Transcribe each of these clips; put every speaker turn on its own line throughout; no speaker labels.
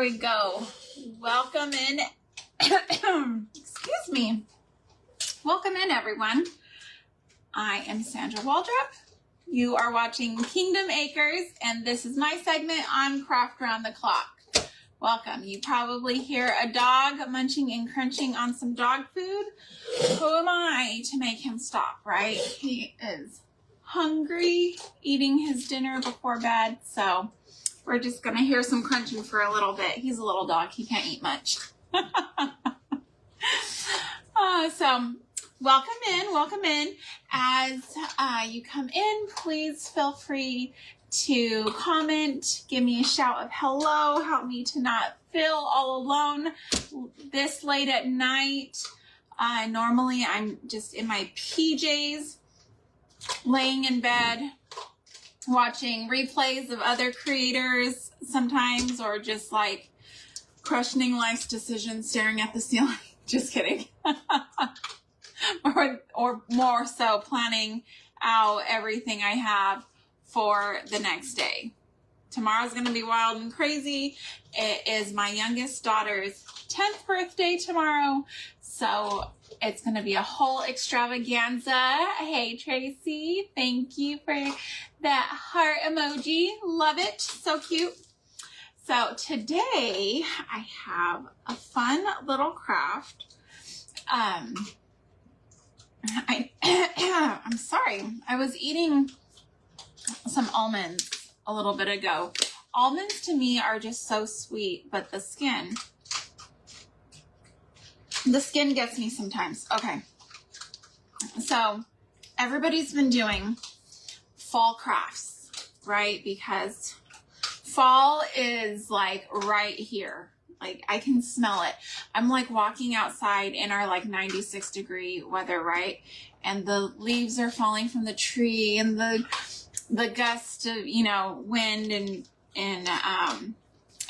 we go. Welcome in. Excuse me. Welcome in, everyone. I am Sandra Waldrop. You are watching Kingdom Acres, and this is my segment on Craft Round the Clock. Welcome. You probably hear a dog munching and crunching on some dog food. Who am I to make him stop, right? He is hungry, eating his dinner before bed, so we're just going to hear some crunching for a little bit. He's a little dog. He can't eat much. So welcome in. As you come in, please feel free to comment, give me a shout of hello, help me to not feel all alone this late at night. Normally I'm just in my PJs, laying in bed, watching replays of other creators sometimes, or just like questioning life's decisions, staring at the ceiling. Just kidding. or more so planning out everything I have for the next day. Tomorrow's going to be wild and crazy. It is my youngest daughter's 10th birthday tomorrow, so it's going to be a whole extravaganza. Hey, Tracy, thank you for that heart emoji. Love it. So cute. So today I have a fun little craft. I'm sorry. I was eating some almonds a little bit ago. Almonds to me are just so sweet, but the skin gets me sometimes. Okay. So everybody's been doing fall crafts, right? Because fall is like right here. Like I can smell it. I'm like walking outside in our like 96-degree weather, right? And the leaves are falling from the tree, and the gust of, wind and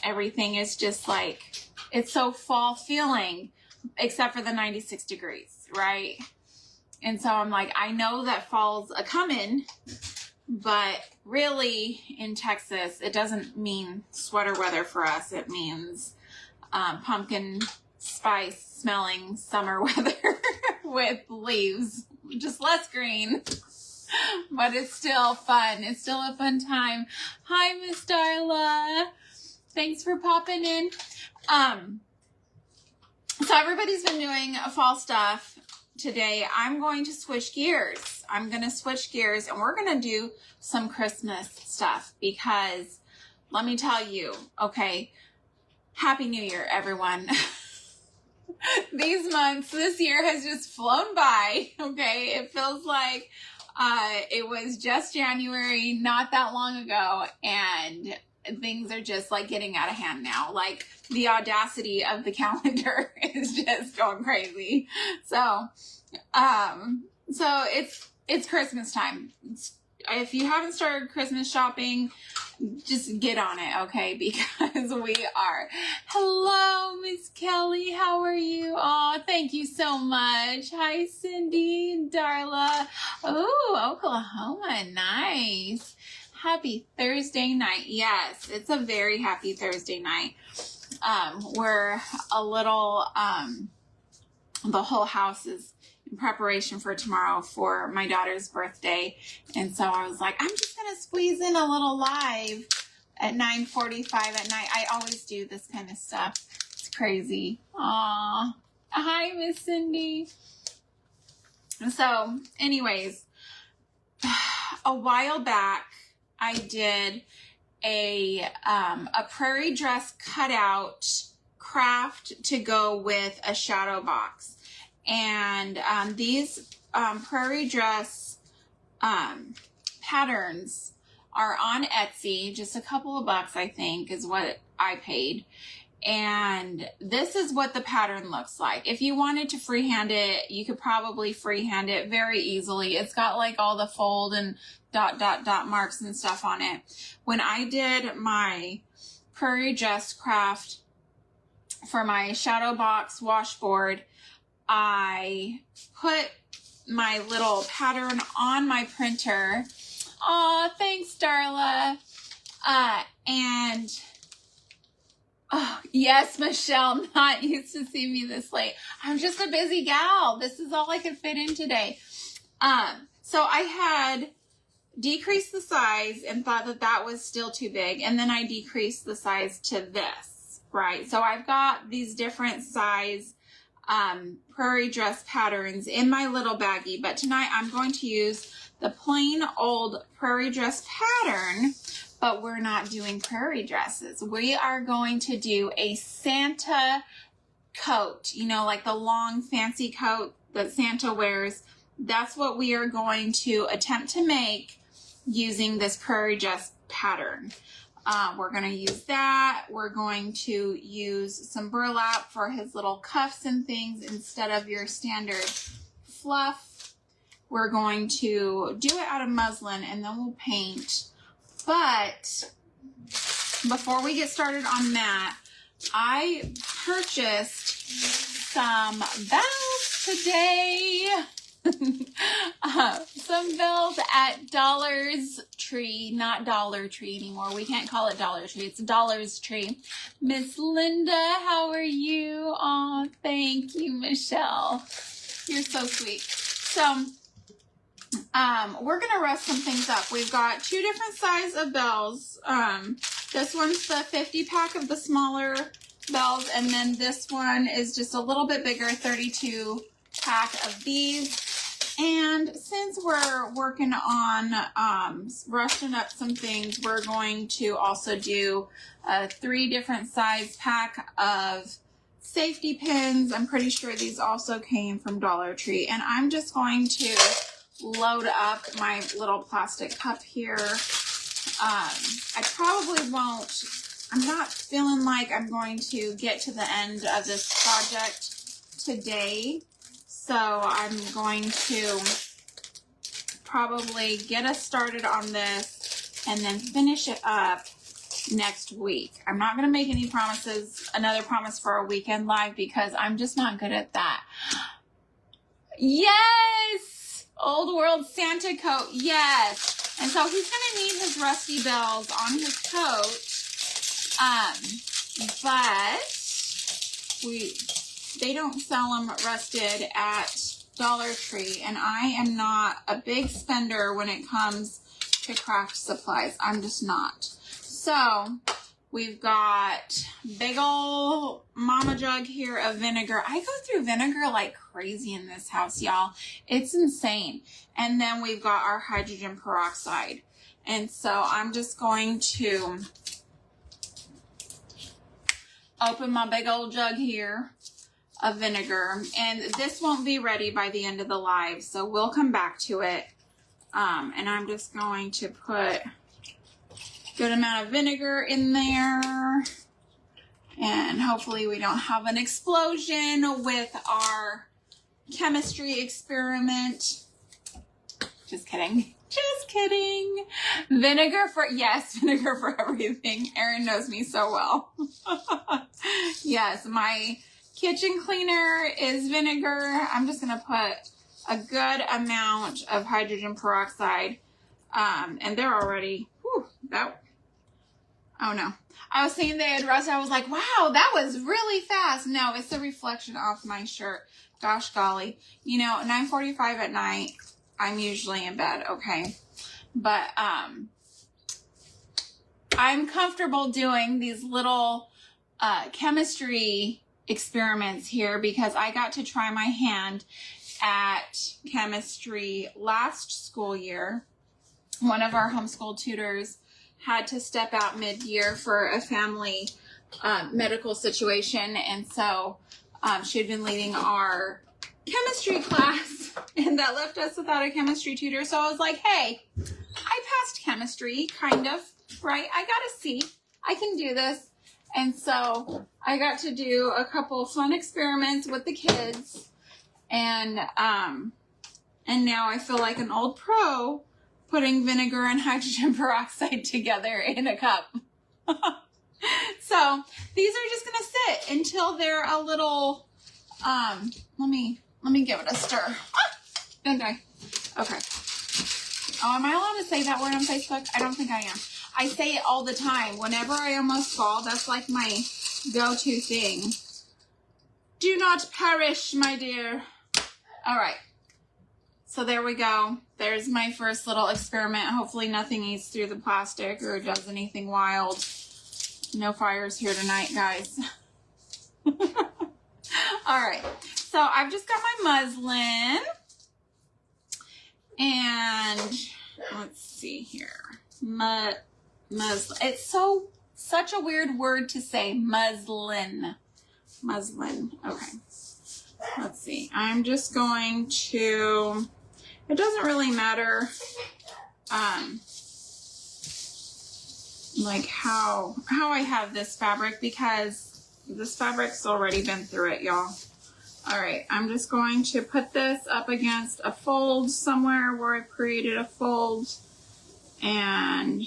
everything is just like, it's so fall feeling, except for the 96 degrees, right? And so I'm like, I know that fall's a coming, but really in Texas, it doesn't mean sweater weather for us. It means pumpkin spice smelling summer weather with leaves, just less green, but it's still fun. It's still a fun time. Hi, Miss Darla. Thanks for popping in. So everybody's been doing fall stuff. Today, I'm going to switch gears. I'm going to switch gears, and we're going to do some Christmas stuff, because let me tell you, okay, Happy New Year, everyone. This year has just flown by, okay? It feels like it was just January, not that long ago, and things are just like getting out of hand now. Like the audacity of the calendar is just going crazy. So it's Christmas time. If you haven't started Christmas shopping, just get on it, okay? Because we are. Hello, Miss Kelly. How are you? Oh, thank you so much. Hi, Cindy, Darla. Oh, Oklahoma. Nice. Happy Thursday night. Yes, it's a very happy Thursday night. We're a little, the whole house is in preparation for tomorrow for my daughter's birthday. And so I was like, I'm just going to squeeze in a little live at 9:45 at night. I always do this kind of stuff. It's crazy. Aw. Hi, Miss Cindy. So anyways, a while back, I did a prairie dress cutout craft to go with a shadow box. And these prairie dress patterns are on Etsy. Just a couple of bucks, I think, is what I paid. And this is what the pattern looks like. If you wanted to freehand it, you could probably freehand it very easily. It's got like all the fold and dot marks and stuff on it. When I did my prairie dress craft for my shadow box washboard, I put my little pattern on my printer. Aw, thanks, Darla. And Oh, yes, Michelle, not used to see me this late. I'm just a busy gal. This is all I could fit in today. So I had decreased the size and thought that that was still too big. And then I decreased the size to this, right? So I've got these different size prairie dress patterns in my little baggie. But tonight I'm going to use the plain old prairie dress pattern, but we're not doing prairie dresses. We are going to do a Santa coat, you know, like the long fancy coat that Santa wears. That's what we are going to attempt to make using this prairie dress pattern. We're going to use that. We're going to use some burlap for his little cuffs and things instead of your standard fluff. We're going to do it out of muslin and then we'll paint. But before we get started on that, I purchased some bells today. Some bells at Dollar's Tree, not Dollar Tree anymore. We can't call it Dollar Tree. It's Dollar's Tree. Miss Linda, how are you? Oh, thank you, Michelle. You're so sweet. So, we're going to rest some things up. We've got 2 different sizes of bells. This one's the 50 pack of the smaller bells, and then this one is just a little bit bigger, 32 pack of these. And since we're working on rusting up some things, we're going to also do a 3 different size pack of safety pins. I'm pretty sure these also came from Dollar Tree. And I'm just going to load up my little plastic cup here. I probably won't, I'm not feeling like I'm going to get to the end of this project today. So I'm going to probably get us started on this and then finish it up next week. I'm not going to make any promises, another promise for a weekend live, because I'm just not good at that. Yes! Old World Santa coat, yes. And so he's going to need his rusty bells on his coat. But they don't sell them rusted at Dollar Tree, and I am not a big spender when it comes to craft supplies. I'm just not. So we've got big old mama jug here of vinegar. I go through vinegar like crazy in this house, y'all. It's insane. And then we've got our hydrogen peroxide. And so I'm just going to open my big old jug here of vinegar, and this won't be ready by the end of the live, so we'll come back to it. And I'm just going to put a good amount of vinegar in there, and hopefully we don't have an explosion with our chemistry experiment. Just kidding. Just kidding. Vinegar for, yes, vinegar for everything. Erin knows me so well. Yes, my kitchen cleaner is vinegar. I'm just going to put a good amount of hydrogen peroxide. And they're already, whew, oh no. I was thinking they had rusted. I was like, wow, that was really fast. No, it's the reflection off my shirt. Gosh golly. You know, 9:45 at night, I'm usually in bed, okay? But I'm comfortable doing these little chemistry experiments here because I got to try my hand at chemistry last school year. One of our homeschool tutors had to step out mid-year for a family medical situation, and so she had been leading our chemistry class, and that left us without a chemistry tutor. So I was like, hey, I passed chemistry, kind of, right? I got a C. I can do this. And so I got to do a couple fun experiments with the kids, and now I feel like an old pro putting vinegar and hydrogen peroxide together in a cup. So these are just gonna sit until they're a little, let me give it a stir. Don't I? Okay. Oh, am I allowed to say that word on Facebook? I don't think I am. I say it all the time. Whenever I almost fall, that's like my go-to thing. Do not perish, my dear. All right. So there we go. There's my first little experiment. Hopefully nothing eats through the plastic or does anything wild. No fires here tonight, guys. All right. So I've just got my muslin. And let's see here. Muslin. It's such a weird word to say. Muslin. Muslin. Okay. Let's see. I'm just going to, it doesn't really matter like how I have this fabric, because this fabric's already been through it, y'all. All right, I'm just going to put this up against a fold somewhere where I've created a fold, and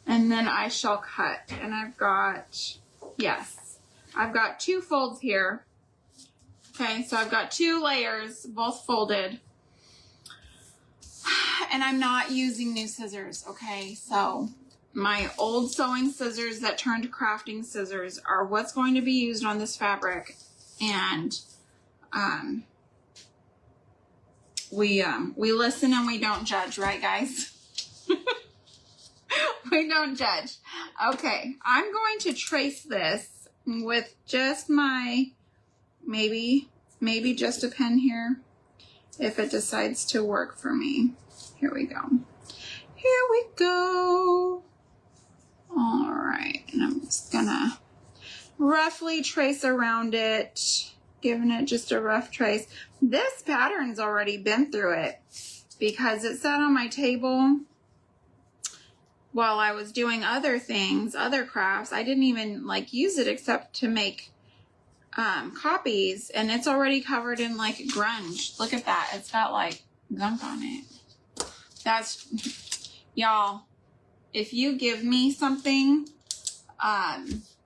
then I shall cut. And I've got, yes, I've got 2 folds here. Okay, so I've got 2 layers, both folded. And I'm not using new scissors, okay? So my old sewing scissors that turned to crafting scissors are what's going to be used on this fabric. And we listen and we don't judge, right, guys? We don't judge. Okay, I'm going to trace this with just my, maybe just a pen here, if it decides to work for me. Here we go. Here we go. All right, and I'm just gonna roughly trace around it, giving it just a rough trace. This pattern's already been through it because it sat on my table while I was doing other things, other crafts. I didn't even like use it except to make copies, and it's already covered in like grunge. Look at that. It's got like gunk on it. That's, y'all, if you give me something,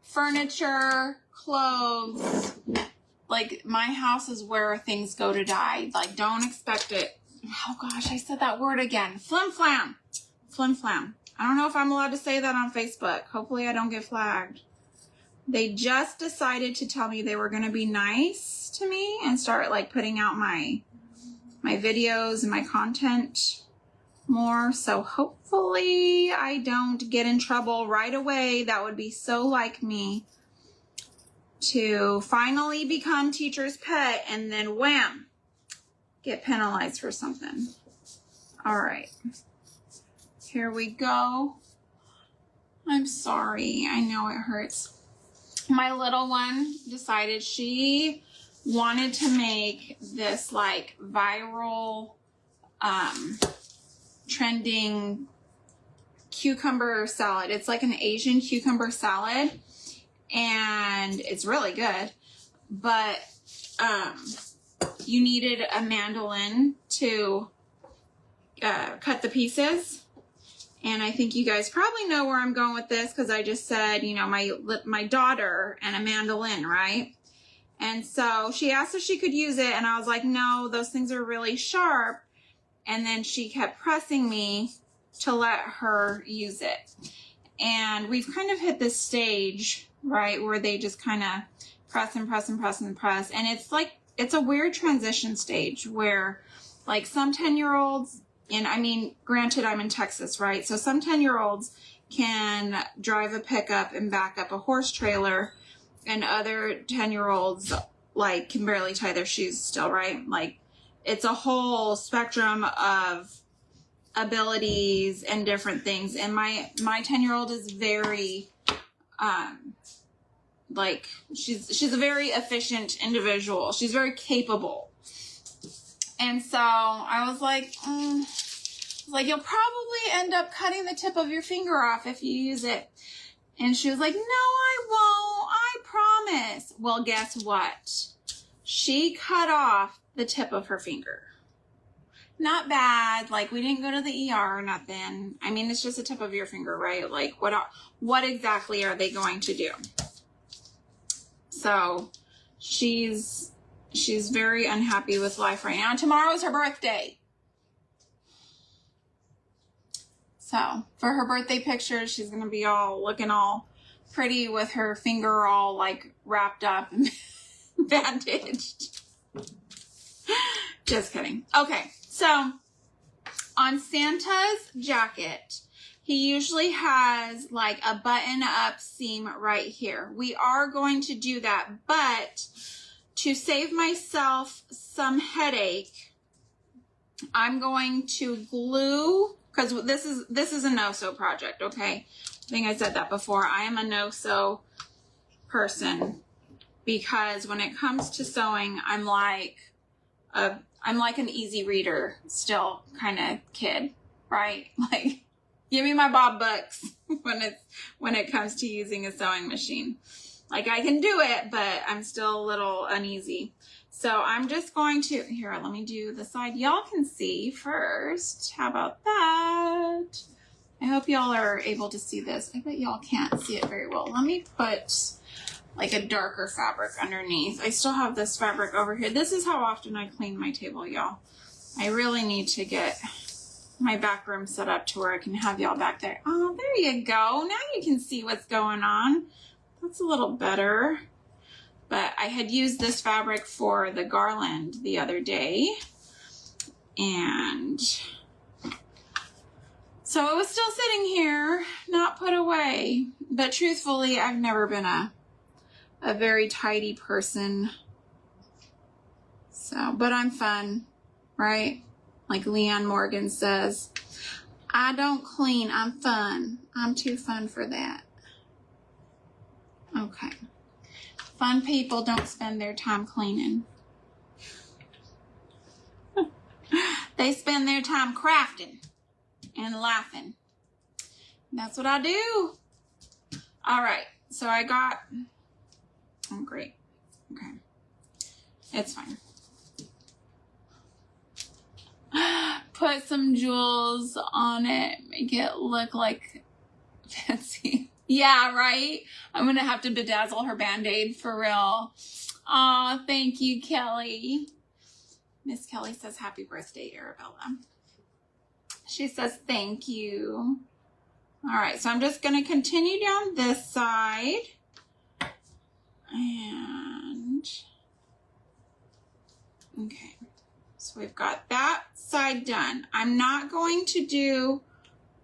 furniture, clothes, like my house is where things go to die. Like, don't expect it. Oh gosh, I said that word again. Flim flam. Flim flam. I don't know if I'm allowed to say that on Facebook. Hopefully I don't get flagged. They just decided to tell me they were going to be nice to me and start like putting out my videos and my content more. So hopefully I don't get in trouble right away. That would be so like me to finally become teacher's pet and then wham, get penalized for something. All right, here we go. I'm sorry. I know it hurts. My little one decided she wanted to make this like viral, trending cucumber salad. It's like an Asian cucumber salad, and it's really good, but you needed a mandolin to cut the pieces. And I think you guys probably know where I'm going with this, because I just said, you know, my daughter and a mandolin, right? And so she asked if she could use it, and I was like, no, those things are really sharp. And then she kept pressing me to let her use it. And we've kind of hit this stage, right, where they just kind of press and press and press and press. And it's like, it's a weird transition stage where like some 10-year-olds, and I mean, granted, I'm in Texas, right? So some 10-year-olds can drive a pickup and back up a horse trailer, and other 10-year-olds like can barely tie their shoes still, right? Like, it's a whole spectrum of abilities and different things. And my 10-year-old is very, like, she's a very efficient individual. She's very capable. And so I was like, you'll probably end up cutting the tip of your finger off if you use it. And she was like, no, I won't. I promise. Well, guess what? She cut off the tip of her finger. Not bad. Like, we didn't go to the ER or nothing. I mean, it's just the tip of your finger, right? Like, what exactly are they going to do? So she's very unhappy with life right now. Tomorrow's her birthday. So for her birthday picture, she's going to be all looking all pretty with her finger all like wrapped up and bandaged. Just kidding. Okay, so on Santa's jacket, he usually has like a button up seam right here. We are going to do that, but to save myself some headache, I'm going to glue, because this is a no-sew project, okay? I think I said that before. I am a no-sew person because when it comes to sewing, I'm like an easy reader still kind of kid, right? Like, give me my Bob books when it comes to using a sewing machine. Like, I can do it, but I'm still a little uneasy. So I'm just going to, here, let me do the side y'all can see first. How about that? I hope y'all are able to see this. I bet y'all can't see it very well. Let me put like a darker fabric underneath. I still have this fabric over here. This is how often I clean my table, y'all. I really need to get my back room set up to where I can have y'all back there. Oh, there you go. Now you can see what's going on. That's a little better. But I had used this fabric for the garland the other day. And so it was still sitting here, not put away. But truthfully, I've never been a very tidy person. So, but I'm fun, right? Like Leanne Morgan says, I don't clean, I'm fun. I'm too fun for that. Okay. Fun people don't spend their time cleaning. They spend their time crafting and laughing. That's what I do. All right. So I got, oh, great. Okay. It's fine. Put some jewels on it. Make it look like fancy. Yeah, right? I'm going to have to bedazzle her Band-Aid for real. Aw, thank you, Kelly. Miss Kelly says, happy birthday, Arabella. She says, thank you. All right, so I'm just going to continue down this side. And, okay. So we've got that side done. I'm not going to do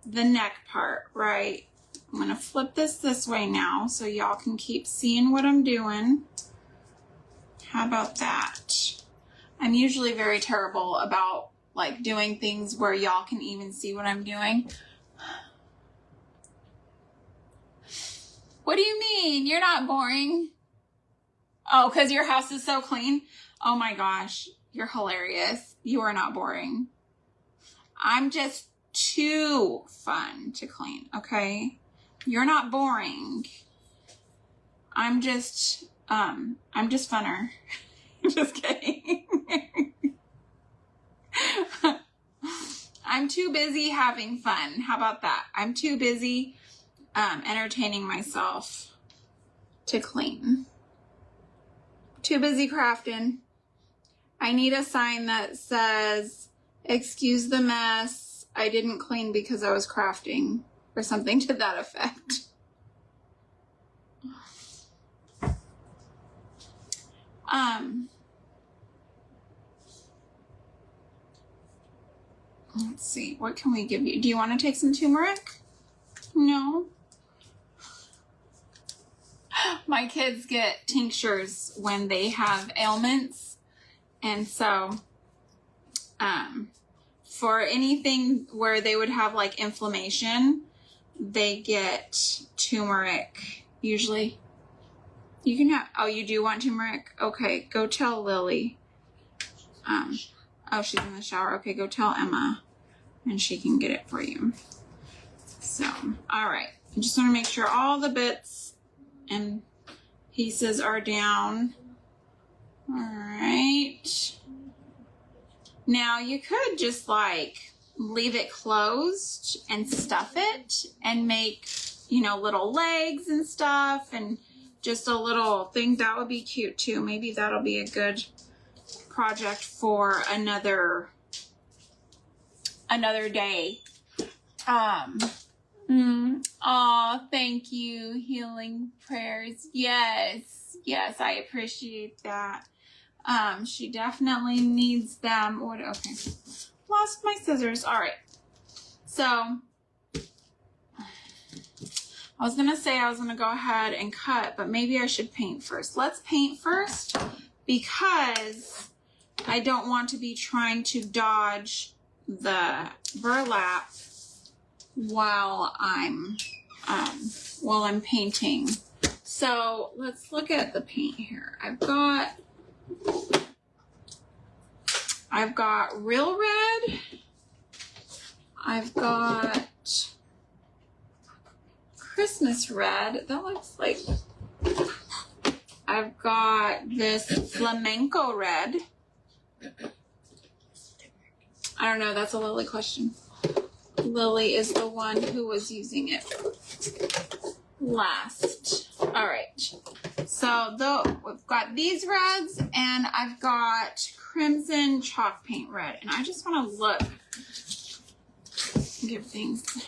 the neck part, right? I'm going to flip this way now so y'all can keep seeing what I'm doing. How about that? I'm usually very terrible about like doing things where y'all can even see what I'm doing. What do you mean? You're not boring. Oh, because your house is so clean? Oh my gosh, you're hilarious. You are not boring. I'm just too fun to clean, okay? You're not boring. I'm just funner. Just kidding. I'm too busy having fun. How about that? I'm too busy entertaining myself to clean. Too busy crafting. I need a sign that says, excuse the mess. I didn't clean because I was crafting, or something to that effect. Let's see, what can we give you? Do you want to take some turmeric? No. My kids get tinctures when they have ailments. And so, for anything where they would have like inflammation, they get turmeric usually. You can have, oh, you do want turmeric? Okay, go tell Lily. Oh, she's in the shower. Okay, go tell Emma and she can get it for you. So, all right. I just want to make sure all the bits and pieces are down. All right. Now you could just like leave it closed and stuff it and make, you know, little legs and stuff and just a little thing. That would be cute too. Maybe that'll be a good project for another day. Oh, thank you. Healing prayers. Yes. Yes, I appreciate that. She definitely needs them. What? Okay. Lost my scissors. All right. So I was going to say I was going to go ahead and cut, but maybe I should paint first. Let's paint first because I don't want to be trying to dodge the burlap while I'm painting. So let's look at the paint here. I've got real red. I've got Christmas red. That looks like, I've got this flamenco red. I don't know, that's a Lily question. Lily is the one who was using it last. All right, so we've got these reds and I've got crimson chalk paint red. And I just want to look, give things,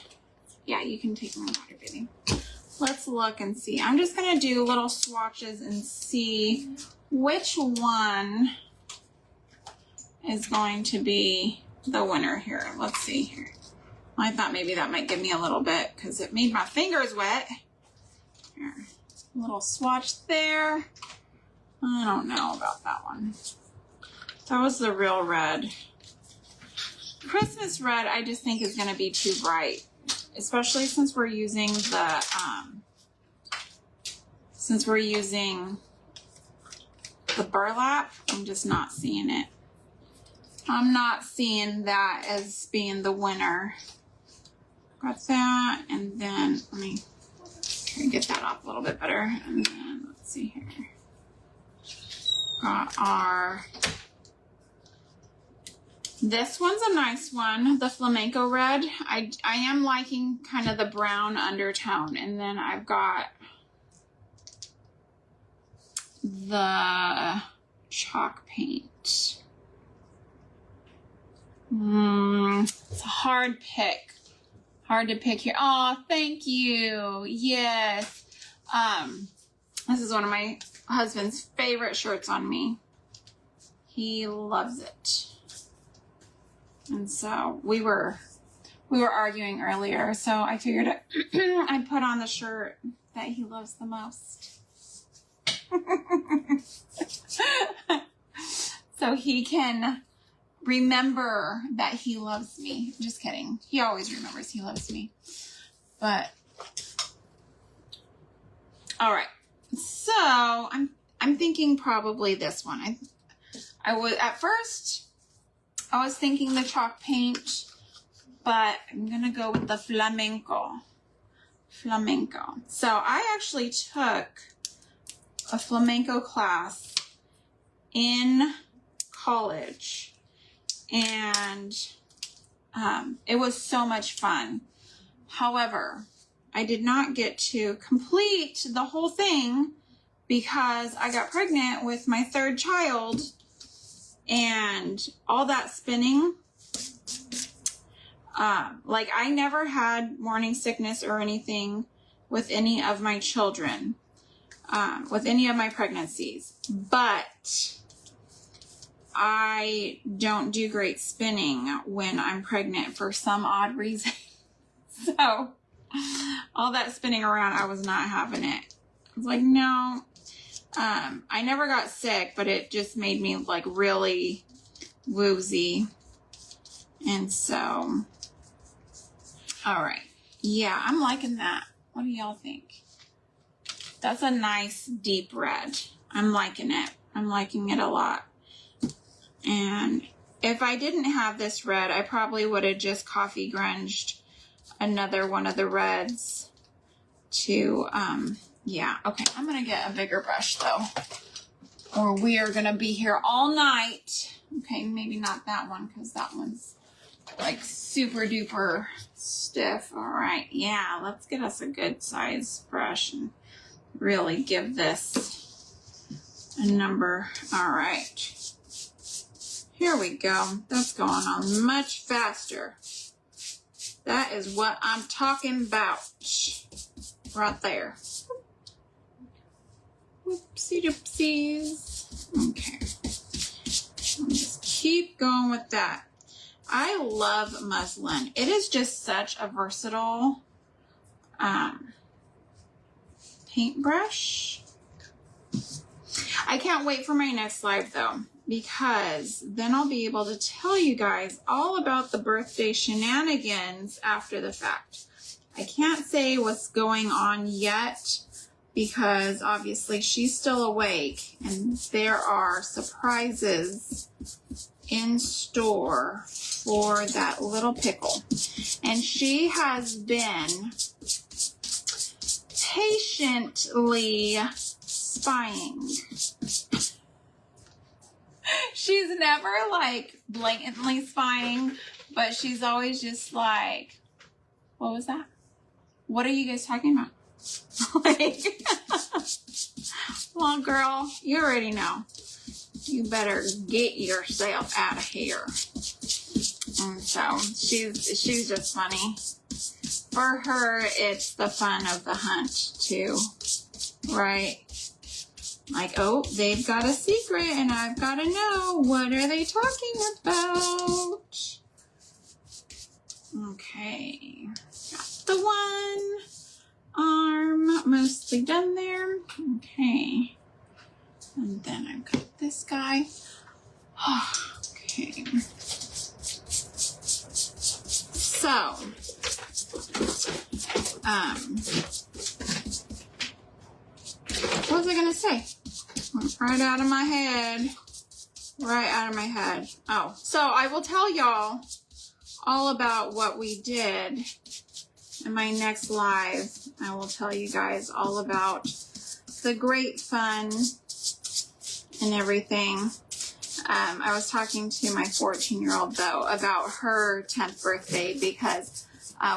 yeah, you can take my water, baby. Let's look and see. I'm just going to do little swatches and see which one is going to be the winner here. Let's see here. I thought maybe that might give me a little bit because it made my fingers wet. Here, a little swatch there. I don't know about that one. That was the real red. Christmas red, I just think is going to be too bright, especially since we're using the burlap. I'm just not seeing it. I'm not seeing that as being the winner. Got that, and then let me try to get that off a little bit better. And then let's see here. Got our, this one's a nice one, the flamenco red. I am liking kind of the brown undertone. And then I've got the chalk paint. It's a hard pick. Hard to pick here. Oh, thank you. Yes. This is one of my husband's favorite shirts on me. He loves it. And so we were arguing earlier, so I figured I'd put on the shirt that he loves the most. So he can remember that he loves me. Just kidding. He always remembers he loves me. But all right. So I'm thinking probably this one. I was at first I was thinking the chalk paint, but I'm gonna go with the flamenco. So I actually took a flamenco class in college, and it was so much fun. However, I did not get to complete the whole thing because I got pregnant with my third child, and all that spinning, like I never had morning sickness or anything with any of my children, with any of my pregnancies, but I don't do great spinning when I'm pregnant for some odd reason. So all that spinning around, I was not having it. I was like, no. I never got sick, but it just made me like really woozy. And so, all right. Yeah, I'm liking that. What do y'all think? That's a nice deep red. I'm liking it. I'm liking it a lot. And if I didn't have this red, I probably would have just coffee grunged another one of the reds to, yeah. Okay, I'm going to get a bigger brush though, or we are going to be here all night. Okay, maybe not that one because that one's like super duper stiff. All right, yeah, let's get us a good size brush and really give this a number. All right. Here we go. That's going on much faster. That is what I'm talking about. Right there. Whoopsie doopsies. Okay. Just keep going with that. I love muslin. It is just such a versatile paintbrush. I can't wait for my next live though, because then I'll be able to tell you guys all about the birthday shenanigans after the fact. I can't say what's going on yet because obviously she's still awake and there are surprises in store for that little pickle. And she has been patiently spying. She's never like blatantly spying, but she's always just like, what was that? What are you guys talking about? Like, well, girl, you already know. You better get yourself out of here. And so she's just funny. For her, it's the fun of the hunt too, right? Like, oh, they've got a secret and I've got to know, what are they talking about? Okay, got the one arm mostly done there. Okay, and then I've got this guy. Okay, so what was I gonna say? Went right out of my head. Right out of my head. Oh, so I will tell y'all all about what we did in my next live. I will tell you guys all about the great fun and everything. I was talking to my 14-year-old though about her 10th birthday because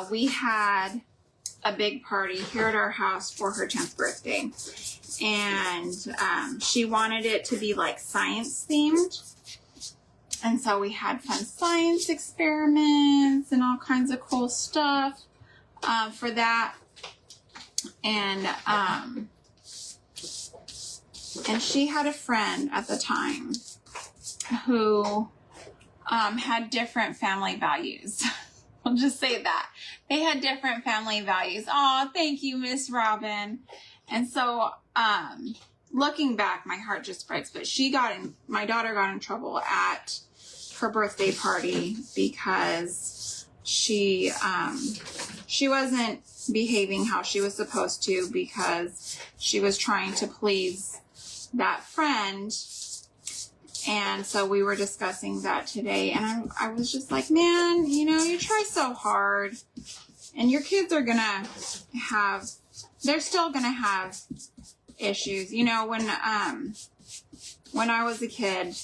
we had a big party here at our house for her 10th birthday. And she wanted it to be like science themed. And so we had fun science experiments and all kinds of cool stuff for that. And she had a friend at the time who had different family values. I'll just say that. They had different family values. Oh, thank you, Miss Robin. And so, looking back, my heart just breaks, but my daughter got in trouble at her birthday party because she wasn't behaving how she was supposed to because she was trying to please that friend. And so we were discussing that today, and I was just like, man, you know, you try so hard and your kids are gonna have, they're still gonna have issues. You know, when I was a kid,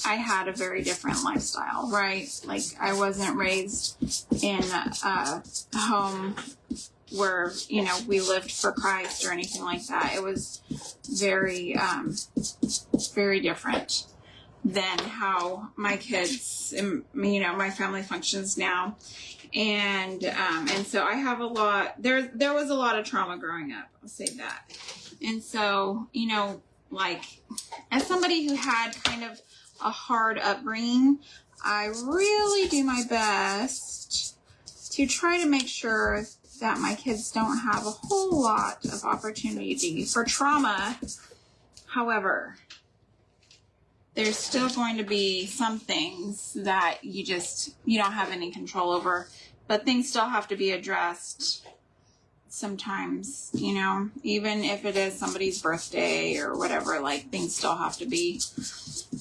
I had a very different lifestyle, right? Like, I wasn't raised in a home where, you know, we lived for Christ or anything like that. It was very, very different than how my kids, you know, my family functions now. And so I have a lot, there was a lot of trauma growing up, I'll say that. And so, you know, like, as somebody who had kind of a hard upbringing, I really do my best to try to make sure that my kids don't have a whole lot of opportunity for trauma. However, there's still going to be some things that you don't have any control over, but things still have to be addressed sometimes, you know, even if it is somebody's birthday or whatever, like, things still have to be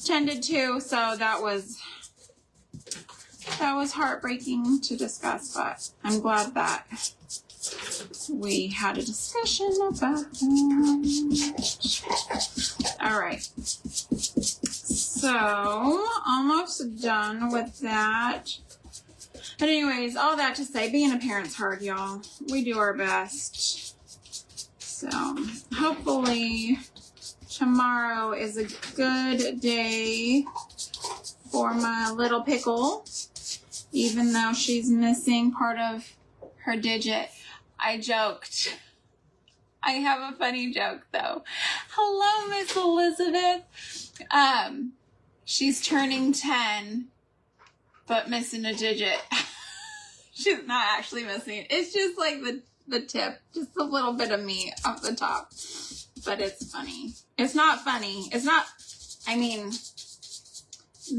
tended to. So that was heartbreaking to discuss, but I'm glad that we had a discussion about it. All right. So, almost done with that. But anyways, all that to say, being a parent's hard, y'all. We do our best. So, hopefully tomorrow is a good day for my little pickle. even though she's missing part of her digit. I joked. I have a funny joke though. Hello, Miss Elizabeth. She's turning 10, but missing a digit. She's not actually missing it. It's just like the tip, just a little bit of meat off the top. But it's funny. It's not funny. It's not, I mean,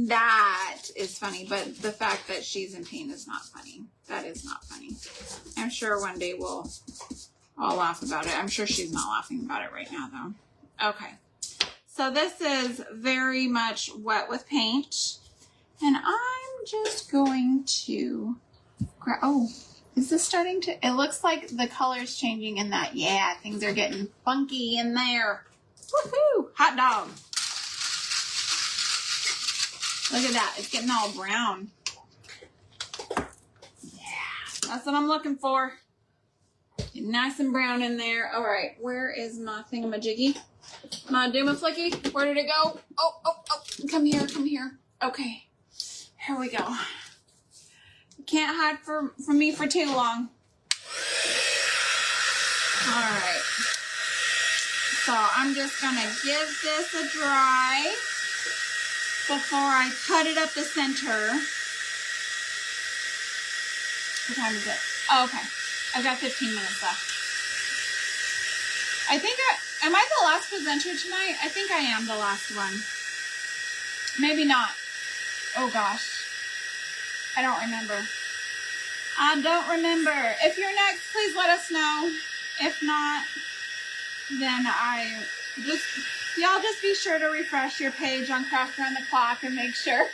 that is funny, but the fact that she's in pain is not funny. That is not funny. I'm sure one day we'll all laugh about it. I'm sure she's not laughing about it right now, though. Okay. So this is very much wet with paint. And I'm just going to grab, oh, is this starting to, it looks like the color's changing in that. Yeah, things are getting funky in there. Woohoo! Hot dog. Look at that. It's getting all brown. Yeah, that's what I'm looking for. Get nice and brown in there. All right, where is my thingamajiggy? My doomaflicky? Where did it go? Oh, come here, come here. Okay, here we go. You can't hide from me for too long. All right. So I'm just gonna give this a dry before I cut it up the center. What time is it? Oh, okay. I've got 15 minutes left. I think am I the last presenter tonight? I think I am the last one. Maybe not. Oh gosh. I don't remember. I don't remember. If you're next, please let us know. If not, then y'all just be sure to refresh your page on Craft Around the Clock and make sure.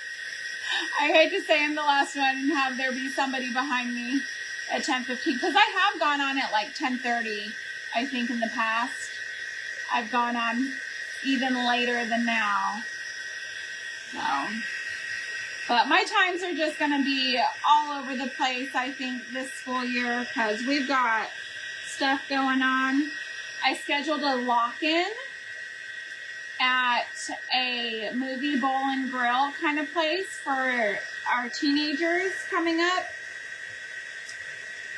I hate to say I'm the last one and have there be somebody behind me at 10:15, because I have gone on at like 10:30, I think, in the past. I've gone on even later than now. So, but my times are just going to be all over the place, I think, this school year, because we've got stuff going on. I scheduled a lock-in at a movie bowl and grill kind of place for our teenagers coming up.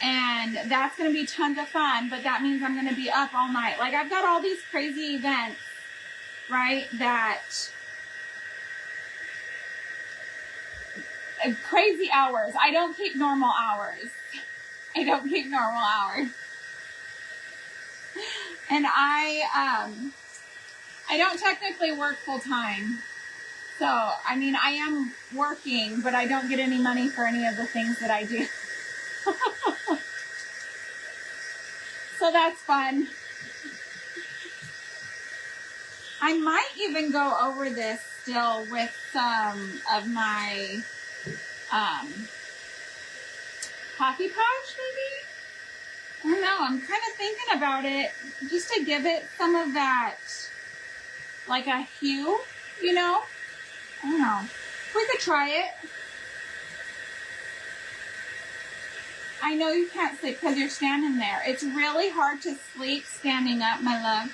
And that's going to be tons of fun, but that means I'm going to be up all night. Like, I've got all these crazy events, right, that crazy hours. I don't keep normal hours. I don't keep normal hours. And I don't technically work full time. So, I mean, I am working, but I don't get any money for any of the things that I do. So that's fun. I might even go over this still with some of my coffee pouch, maybe? I don't know. I'm kind of thinking about it just to give it some of that, like a hue, you know? I don't know. We could try it. I know you can't sleep because you're standing there. It's really hard to sleep standing up, my love.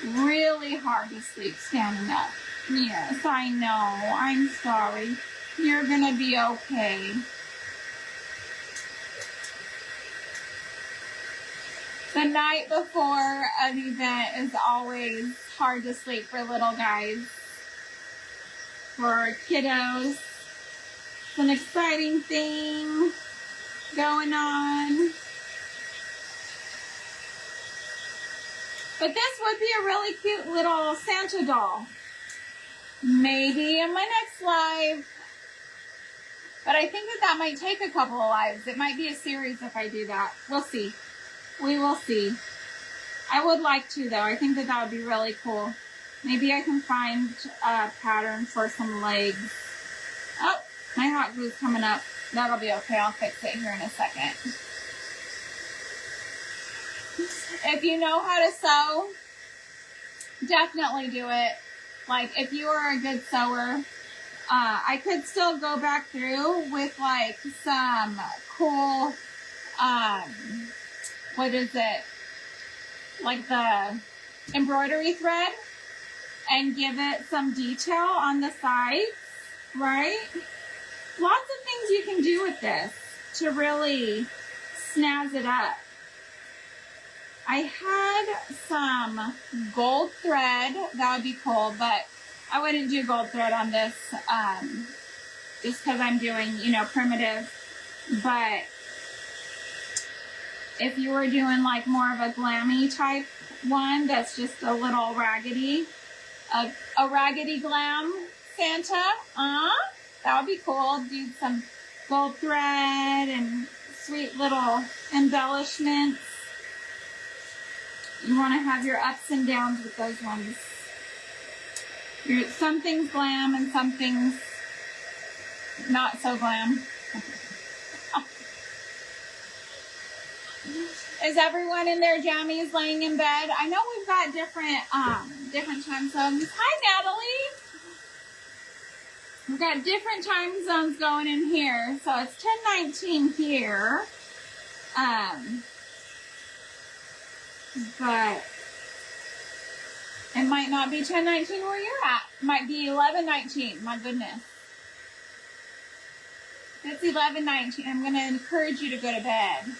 Really hard to sleep standing up. Yes, I know. I'm sorry. You're gonna be okay. The night before an event is always hard to sleep for little guys. For kiddos. It's an exciting thing going on. But this would be a really cute little Santa doll. Maybe in my next live. But I think that might take a couple of lives. It might be a series if I do that. We'll see. We will see. I would like to, though. I think that would be really cool. Maybe I can find a pattern for some legs. Oh, my hot glue's coming up. That'll be okay. I'll fix it here in a second. If you know how to sew, definitely do it. Like, if you are a good sewer, I could still go back through with, like, some cool, what is it? Like the embroidery thread and give it some detail on the sides, right? lots of things you can do with this to really snazz it up. I had some gold thread. That would be cool, but I wouldn't do gold thread on this just because I'm doing, you know, primitive. But if you were doing like more of a glammy type one that's just a little raggedy, a raggedy glam Santa, that would be cool. Do some gold thread and sweet little embellishments. You want to have your ups and downs with those ones. Some things glam and some things not so glam. Is everyone in their jammies laying in bed? I know we've got different time zones. Hi, Natalie. We've got different time zones going in here. So it's 10:19 here. But it might not be 10:19 where you're at. It might be 11:19. My goodness. It's 11:19. I'm going to encourage you to go to bed.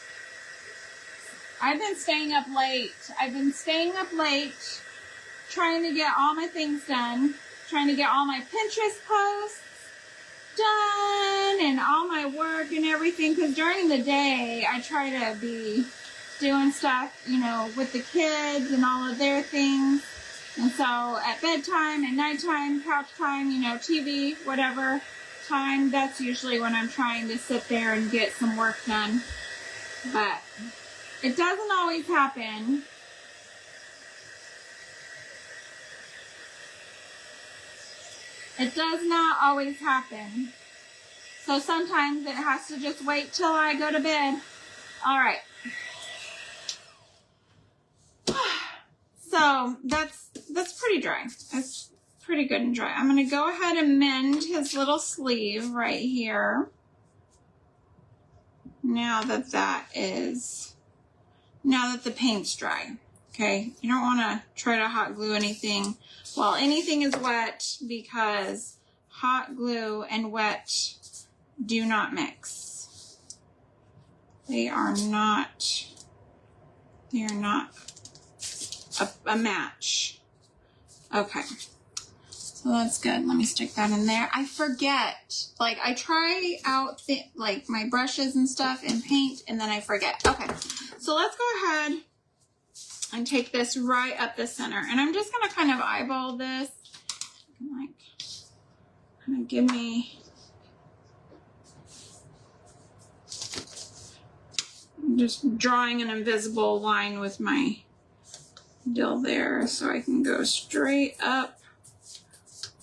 I've been staying up late. Trying to get all my things done. Trying to get all my Pinterest posts done and all my work and everything. Because during the day, I try to be doing stuff, you know, with the kids and all of their things. And so at bedtime and nighttime, couch time, you know, TV, whatever time, that's usually when I'm trying to sit there and get some work done. But it doesn't always happen. It does not always happen. So sometimes it has to just wait till I go to bed. All right. So that's pretty dry. That's pretty good and dry. I'm going to go ahead and mend his little sleeve right here. Now that the paint's dry. Okay, you don't want to try to hot glue anything while anything is wet, because hot glue and wet do not mix. They are not a match. Okay, so that's good. Let me stick that in there. I forget, like I try out like my brushes and stuff and paint, and then I forget. Okay, so let's go ahead and take this right up the center, and I'm just gonna kind of eyeball this, like kind of give me. I'm just drawing an invisible line with my dill there, so I can go straight up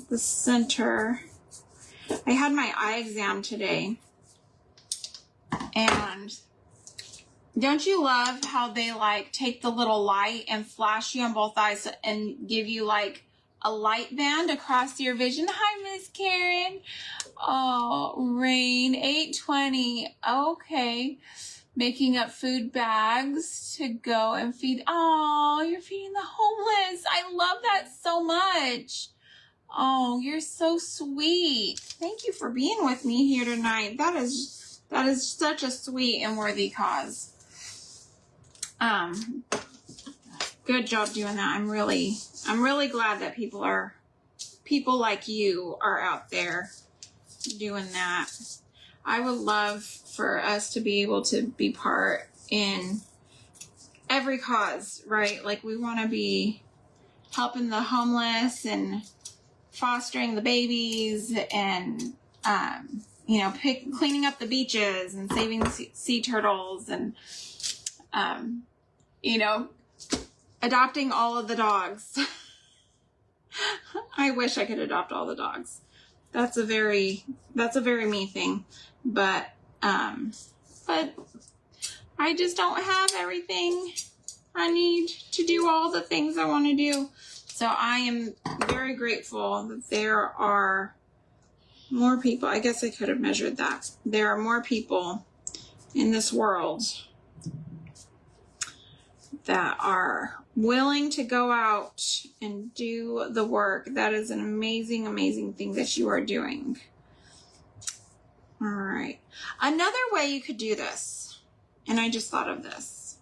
the center. I had my eye exam today, and don't you love how they like take the little light and flash you on both eyes and give you like a light band across your vision? Hi, Miss Karen. Oh, Rain, 8:20. Okay. Making up food bags to go and feed. Oh, you're feeding the homeless. I love that so much. Oh, you're so sweet. Thank you for being with me here tonight. That is such a sweet and worthy cause. Good job doing that. I'm really glad that people like you are out there doing that. I would love for us to be able to be part in every cause, right? Like we want to be helping the homeless and fostering the babies and, you know, cleaning up the beaches and saving sea turtles and, you know, adopting all of the dogs. I wish I could adopt all the dogs. That's a very me thing. But I just don't have everything I need to do all the things I want to do. So I am very grateful that there are more people. I guess I could have measured that. There are more people in this world that are willing to go out and do the work. That is an amazing, amazing thing that you are doing. All right. Another way you could do this, and I just thought of this,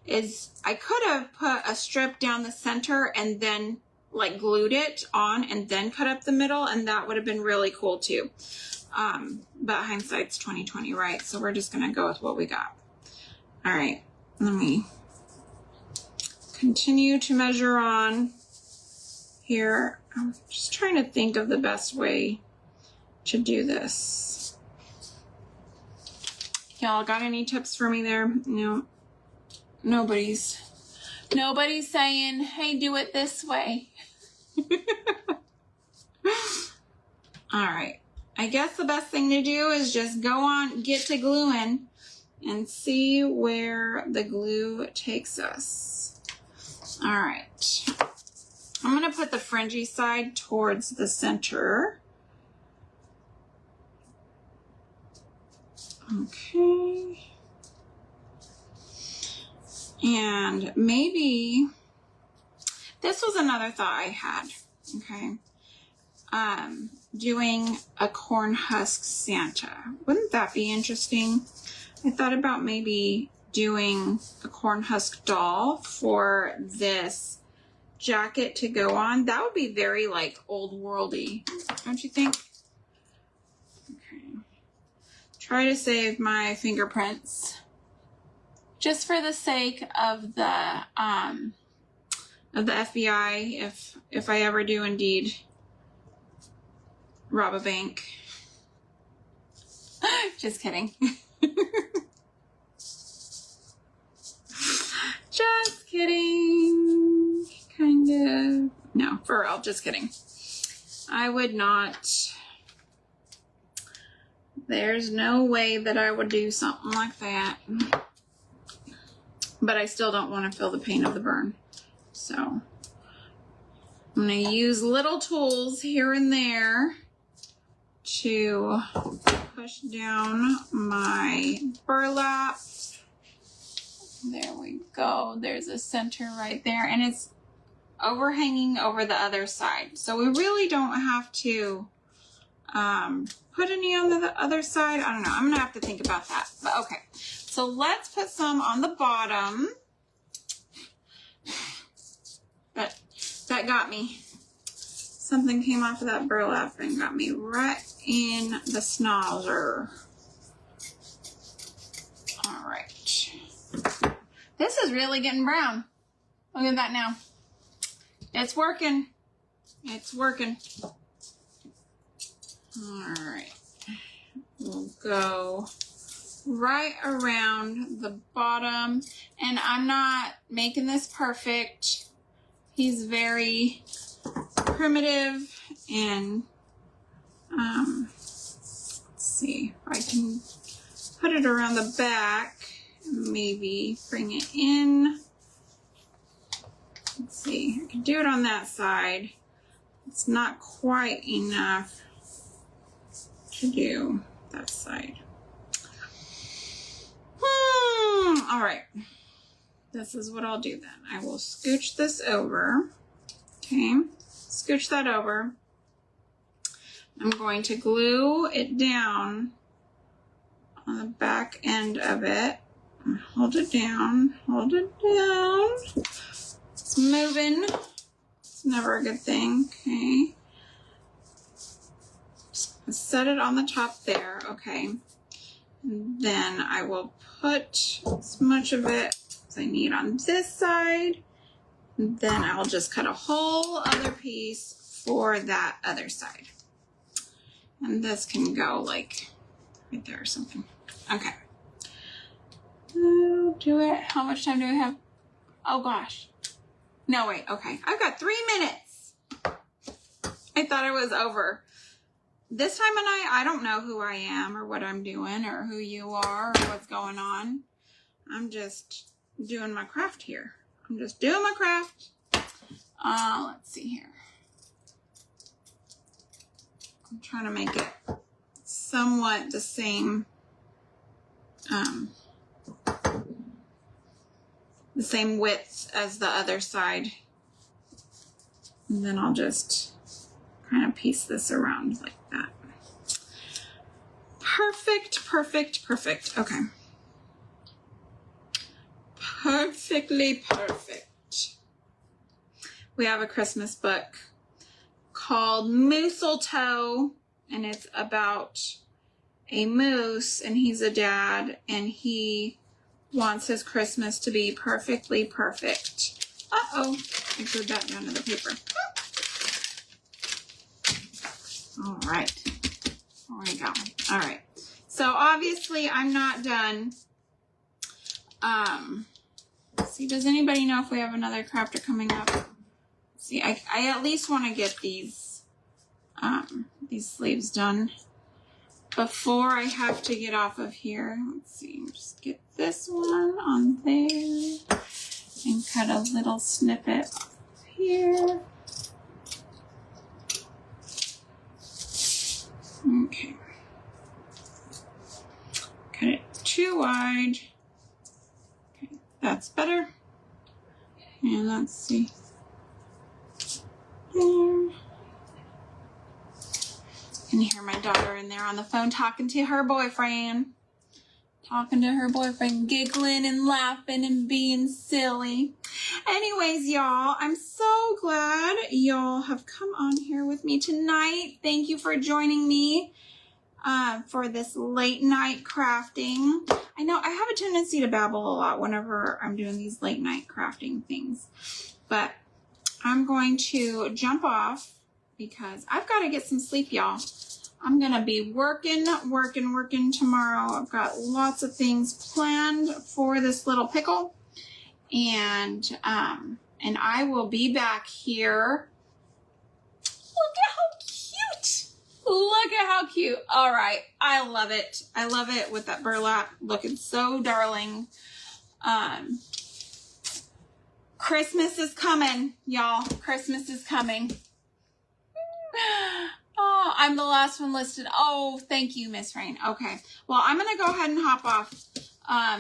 is I could have put a strip down the center and then like glued it on and then cut up the middle, and that would have been really cool too. But hindsight's 20/20, right? So we're just gonna go with what we got. All right, let me continue to measure on here. I'm just trying to think of the best way to do this. Y'all got any tips for me there? No, nobody's saying, hey, do it this way. All right, I guess the best thing to do is just go on, get to gluing and see where the glue takes us. All right, I'm gonna put the fringy side towards the center. Okay. And maybe, this was another thought I had, okay? Doing a corn husk Santa. Wouldn't that be interesting? I thought about maybe doing a corn husk doll for this jacket to go on. That would be very like old worldy, don't you think? Try to save my fingerprints just for the sake of the FBI if I ever do indeed rob a bank. Just kidding. Just kidding. Kind of. No, for real, just kidding. I would not. There's no way that I would do something like that. But I still don't want to feel the pain of the burn. So I'm going to use little tools here and there to push down my burlap. There we go. There's a center right there. And it's overhanging over the other side. So we really don't have to put any on the other side. I don't know. I'm going to have to think about that. But okay. So let's put some on the bottom. But that got me. Something came off of that burlap and got me right in the snozzer. All right. This is really getting brown. Look at that now. It's working. It's working. All right. We'll go right around the bottom. And I'm not making this perfect. He's very primitive, and let's see if I can put it around the back, maybe bring it in. Let's see, I can do it on that side. It's not quite enough to do that side. All right, this is what I'll do then. I will scooch this over. Okay, scooch that over. I'm going to glue it down on the back end of it. Hold it down, hold it down. It's moving. It's never a good thing, okay. Just set it on the top there, okay. And then I will put as much of it as I need on this side. And then I'll just cut a whole other piece for that other side. And this can go like right there or something. Okay. I'll do it. How much time do we have? Oh gosh. No, wait. Okay. I've got 3 minutes. I thought it was over. This time of night, I don't know who I am or what I'm doing or who you are or what's going on. I'm just doing my craft here. I'm just doing my craft. Let's see here. I'm trying to make it somewhat the same width as the other side. And then I'll just kind of piece this around like that. Perfect, perfect, perfect. Okay. Perfectly perfect. We have a Christmas book called Mistletoe, and it's about a moose, and he's a dad, and he wants his Christmas to be perfectly perfect. Uh-oh, I glued that down to the paper. All right, there we go. All right, so obviously I'm not done. See, does anybody know if we have another crafter coming up? See, I at least want to get these sleeves done before I have to get off of here. Let's see, just get this one on there and cut a little snippet here. Okay. Cut it too wide. Okay, that's better. And let's see. There. Can hear my daughter in there on the phone talking to her boyfriend. Giggling and laughing and being silly. Anyways, y'all, I'm so glad y'all have come on here with me tonight. Thank you for joining me for this late night crafting. I know I have a tendency to babble a lot whenever I'm doing these late night crafting things, but I'm going to jump off because I've got to get some sleep, y'all. I'm going to be working tomorrow. I've got lots of things planned for this little pickle. And I will be back here. Look at how cute. Look at how cute. All right. I love it. I love it with that burlap looking so darling. Christmas is coming, y'all. Christmas is coming. Oh, I'm the last one listed. Oh, thank you, Miss Rain. Okay. Well, I'm going to go ahead and hop off.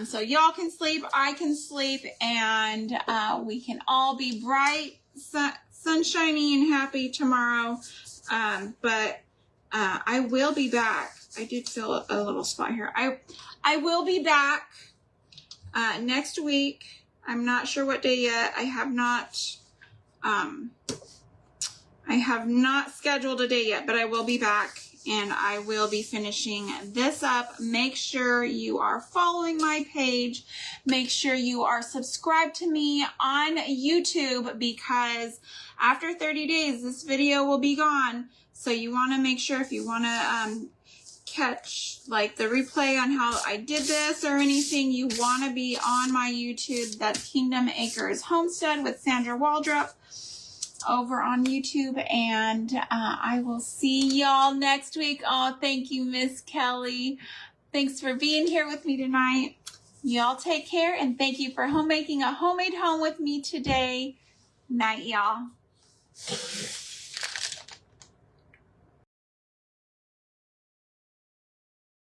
So y'all can sleep, I can sleep, and we can all be bright, sunshiny, and happy tomorrow. But I will be back. I did feel a little spot here. I will be back next week. I'm not sure what day yet. I have not scheduled a day yet, but I will be back and I will be finishing this up. Make sure you are following my page. Make sure you are subscribed to me on YouTube, because after 30 days, this video will be gone. So you want to make sure, if you want to catch like the replay on how I did this or anything, you want to be on my YouTube. That's Kingdom Acres Homestead with Sandra Waldrop over on YouTube, and I will see y'all next week. Oh, thank you, Miss Kelly. Thanks for being here with me tonight. Y'all take care, and thank you for making a homemade home with me today. Night, y'all.